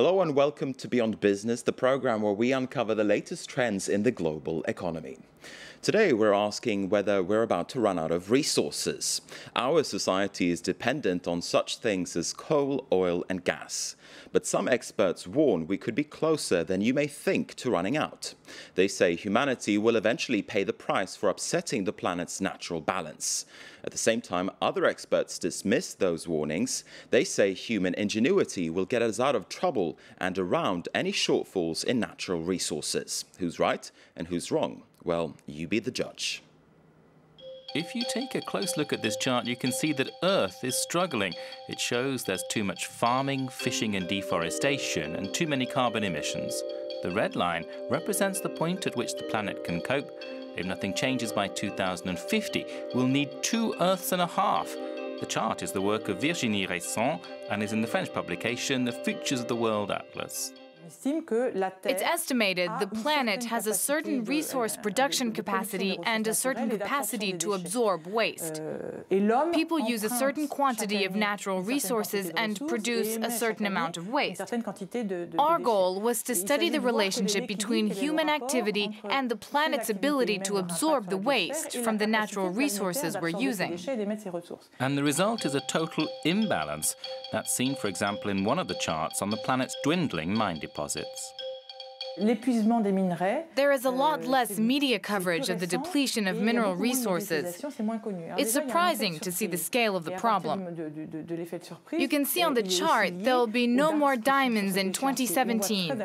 Hello and welcome to Beyond Business, the program where we uncover the latest trends in the global economy. Today we're asking whether we're about to run out of resources. Our society is dependent on such things as coal, oil and gas. But some experts warn we could be closer than you may think to running out. They say humanity will eventually pay the price for upsetting the planet's natural balance. At the same time, other experts dismiss those warnings. They say human ingenuity will get us out of trouble and around any shortfalls in natural resources. Who's right and who's wrong? Well, you be the judge. If you take a close look at this chart, you can see that Earth is struggling. It shows there's too much farming, fishing and deforestation and too many carbon emissions. The red line represents the point at which the planet can cope. If nothing changes by 2050, we'll need 2 Earths and a half. The chart is the work of Virginie Resson and is in the French publication The Futures of the World Atlas. It's estimated the planet has a certain resource production capacity and a certain capacity to absorb waste. People use a certain quantity of natural resources and produce a certain amount of waste. Our goal was to study the relationship between human activity and the planet's ability to absorb the waste from the natural resources we're using. And the result is a total imbalance. That's seen, for example, in one of the charts on the planet's dwindling mine deposits. There is a lot less media coverage of the depletion of mineral resources. It's surprising to see the scale of the problem. You can see on the chart there'll be no more diamonds in 2017.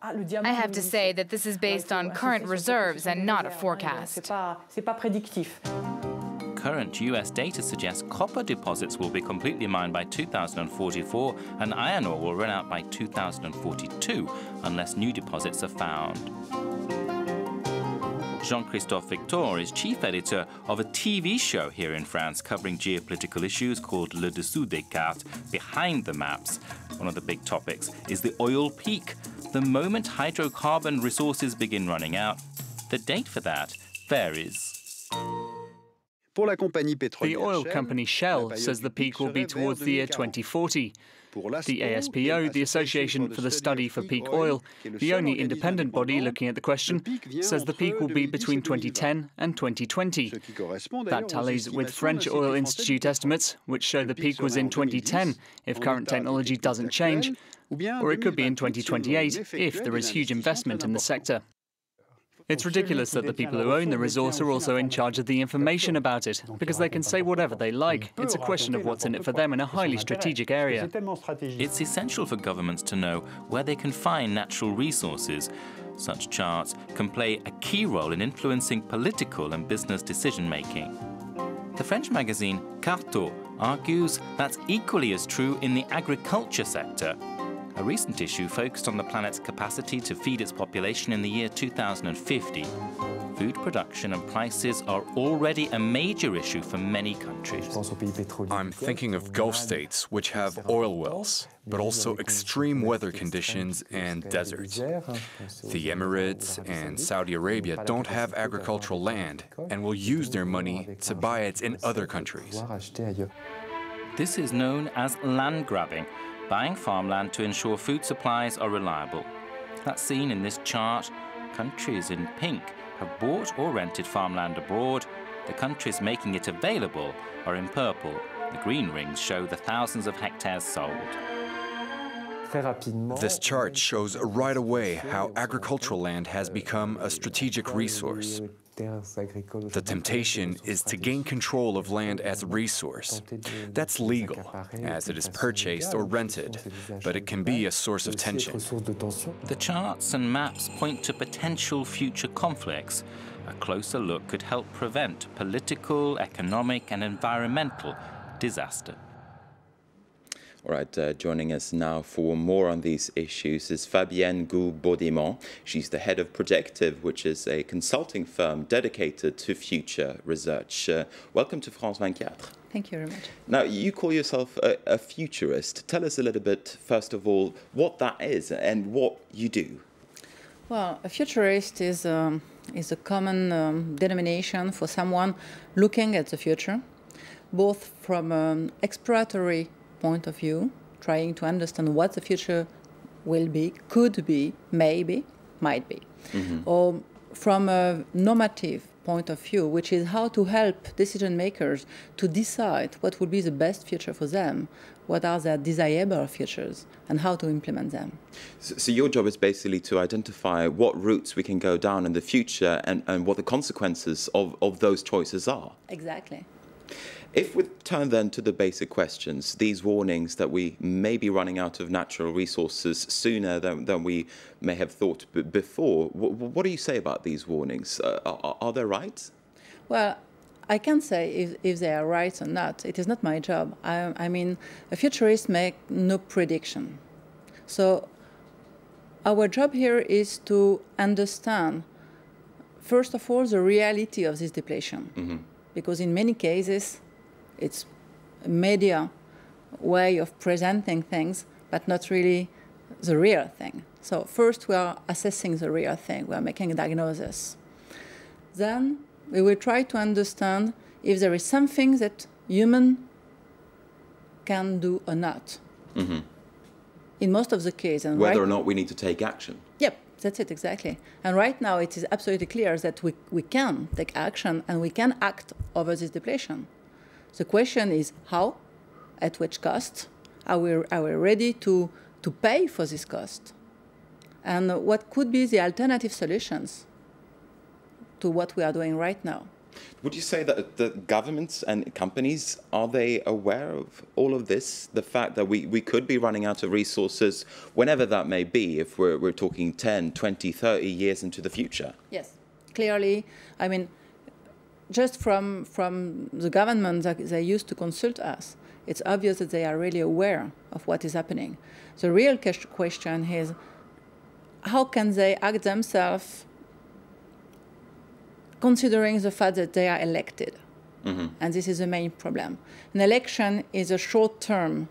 I have to say that this is based on current reserves and not a forecast. Current US data suggests copper deposits will be completely mined by 2044 and iron ore will run out by 2042 unless new deposits are found. Jean-Christophe Victor is chief editor of a TV show here in France covering geopolitical issues called Le Dessous des Cartes, Behind the Maps. One of the big topics is the oil peak. The moment hydrocarbon resources begin running out, the date for that varies. The oil company Shell says the peak will be towards the year 2040. The ASPO, the Association for the Study for Peak Oil, the only independent body looking at the question, says the peak will be between 2010 and 2020. That tallies with French Oil Institute estimates, which show the peak was in 2010 if current technology doesn't change, or it could be in 2028 if there is huge investment in the sector. It's ridiculous that the people who own the resource are also in charge of the information about it, because they can say whatever they like. It's a question of what's in it for them in a highly strategic area. It's essential for governments to know where they can find natural resources. Such charts can play a key role in influencing political and business decision-making. The French magazine Carto argues that's equally as true in the agriculture sector. A recent issue focused on the planet's capacity to feed its population in the year 2050. Food production and prices are already a major issue for many countries. I'm thinking of Gulf states, which have oil wells, but also extreme weather conditions and deserts. The Emirates and Saudi Arabia don't have agricultural land and will use their money to buy it in other countries. This is known as land grabbing, buying farmland to ensure food supplies are reliable. That's seen in this chart. Countries in pink have bought or rented farmland abroad. The countries making it available are in purple. The green rings show the thousands of hectares sold. This chart shows right away how agricultural land has become a strategic resource. The temptation is to gain control of land as a resource. That's legal, as it is purchased or rented, but it can be a source of tension. The charts and maps point to potential future conflicts. A closer look could help prevent political, economic and environmental disaster. All right, joining us now for more on these issues is Fabienne Gou-Baudimont. She's the head of Projective, which is a consulting firm dedicated to future research. Welcome to France 24. Thank you very much. Now, you call yourself a futurist. Tell us a little bit, first of all, what that is and what you do. Well, a futurist is a common denomination for someone looking at the future, both from an exploratory point of view, trying to understand what the future will be, could be, maybe, might be. Or from a normative point of view, which is how to help decision makers to decide what would be the best future for them, what are their desirable futures, and how to implement them. So your job is basically to identify what routes we can go down in the future and what the consequences of those choices are. Exactly. If we turn then to the basic questions, these warnings that we may be running out of natural resources sooner than we may have thought before, what do you say about these warnings? Are they right? Well, I can't say if they are right or not. It is not my job. I mean, a futurist makes no prediction. So our job here is to understand, first of all, the reality of this depletion. Because in many cases, it's a media way of presenting things, but not really the real thing. So first we are assessing the real thing. We are making a diagnosis. Then we will try to understand if there is something that human can do or not. In most of the cases. And whether or not we need to take action. Yep, that's it, exactly. And right now it is absolutely clear that we can take action and we can act over this depletion. The question is how, at which cost, are we ready to pay for this cost? And what could be the alternative solutions to what we are doing right now? Would you say that the governments and companies, are they aware of all of this? The fact that we could be running out of resources, whenever that may be, if we're talking 10, 20, 30 years into the future? Yes, clearly. I mean, just from the government that they used to consult us, it's obvious that they are really aware of what is happening. The real question is, how can they act themselves considering the fact that they are elected? And this is the main problem. An election is a short-term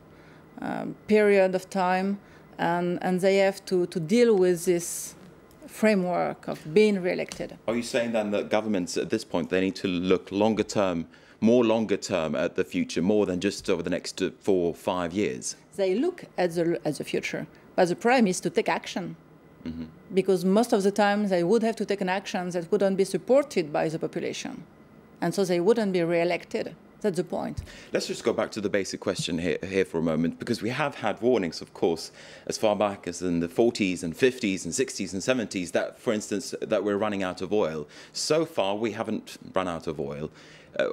period of time, and they have to deal with this framework of being re-elected. Are you saying then that governments at this point, they need to look longer term, more longer term at the future, more than just over the next 4 or 5 years? They look at the future, but the problem is to take action. Because most of the time they would have to take an action that wouldn't be supported by the population. And so they wouldn't be re-elected. That's the point. Let's just go back to the basic question here for a moment, because we have had warnings, of course, as far back as in the 40s and 50s and 60s and 70s, that, for instance, that we're running out of oil. So far, we haven't run out of oil.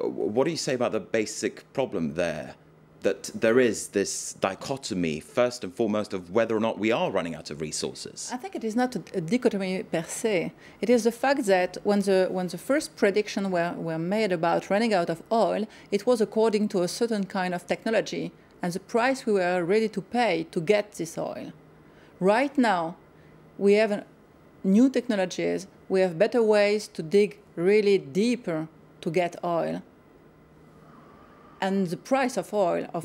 What do you say about the basic problem there? That there is this dichotomy, first and foremost, of whether or not we are running out of resources? I think it is not a dichotomy per se. It is the fact that when the first predictions were made about running out of oil, it was according to a certain kind of technology and the price we were ready to pay to get this oil. Right now, we have new technologies, we have better ways to dig really deeper to get oil. And the price of oil, of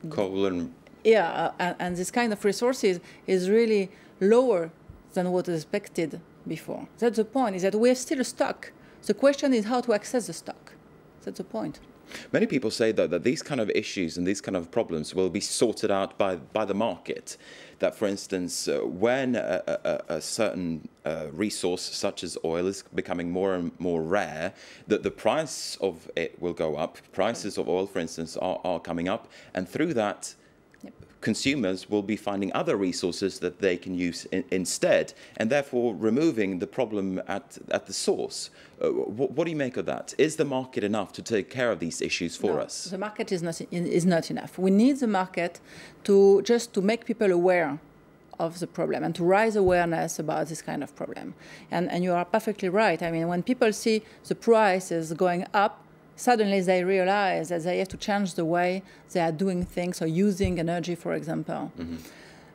coal and... Yeah, and this kind of resources is really lower than what was expected before. That's the point, is that we have still a stock. The question is how to access the stock. That's the point. Many people say that these kind of issues and these kind of problems will be sorted out by the market. That, for instance, when a certain resource such as oil is becoming more and more rare, that the price of it will go up. Prices of oil, for instance, are coming up, and through that, consumers will be finding other resources that they can use instead, and therefore removing the problem at the source. What do you make of that? Is the market enough to take care of these issues for us? The market is not enough. We need the market to just to make people aware of the problem and to raise awareness about this kind of problem. And you are perfectly right. I mean, when people see the prices going up, suddenly they realize that they have to change the way they are doing things or using energy, for example.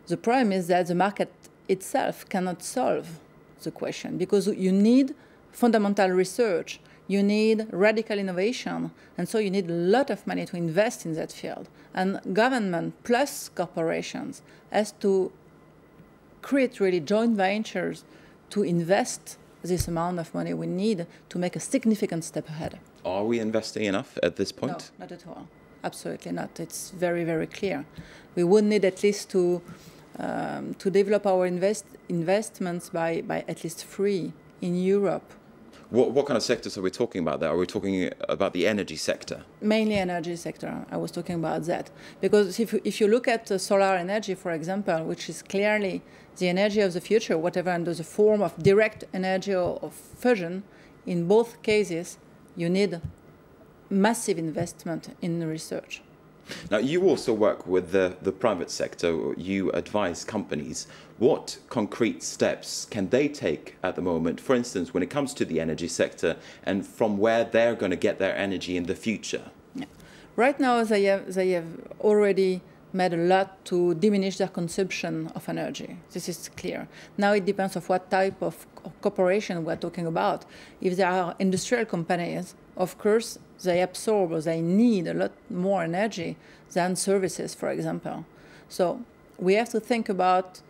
The problem is that the market itself cannot solve the question because you need fundamental research, you need radical innovation, and so you need a lot of money to invest in that field. And government plus corporations has to create really joint ventures to invest this amount of money we need to make a significant step ahead. Are we investing enough at this point? No, not at all. Absolutely not. It's very, very clear. We would need at least to develop our investments by at least 3 in Europe. What kind of sectors are we talking about there? Are we talking about the energy sector? Mainly energy sector. I was talking about that. Because if you look at solar energy, for example, which is clearly the energy of the future, whatever under the form of direct energy or of fusion, in both cases, you need massive investment in research. Now, you also work with the private sector. You advise companies. What concrete steps can they take at the moment, for instance, when it comes to the energy sector and from where they're going to get their energy in the future? Yeah. Right now, they have already made a lot to diminish their consumption of energy. This is clear. Now it depends on what type of cooperation we're talking about. If there are industrial companies, of course, they absorb or they need a lot more energy than services, for example. So we have to think about,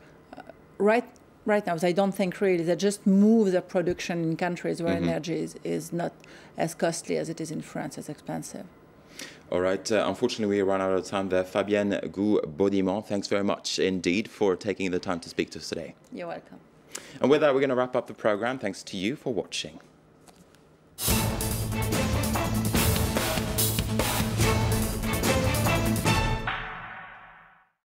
right now, they don't think really, they just move their production in countries where energy is not as costly as it is in France, as expensive. All right. Unfortunately, we run out of time there. Fabienne Gou-Baudimont, thanks very much indeed for taking the time to speak to us today. You're welcome. And with that, we're going to wrap up the program. Thanks to you for watching.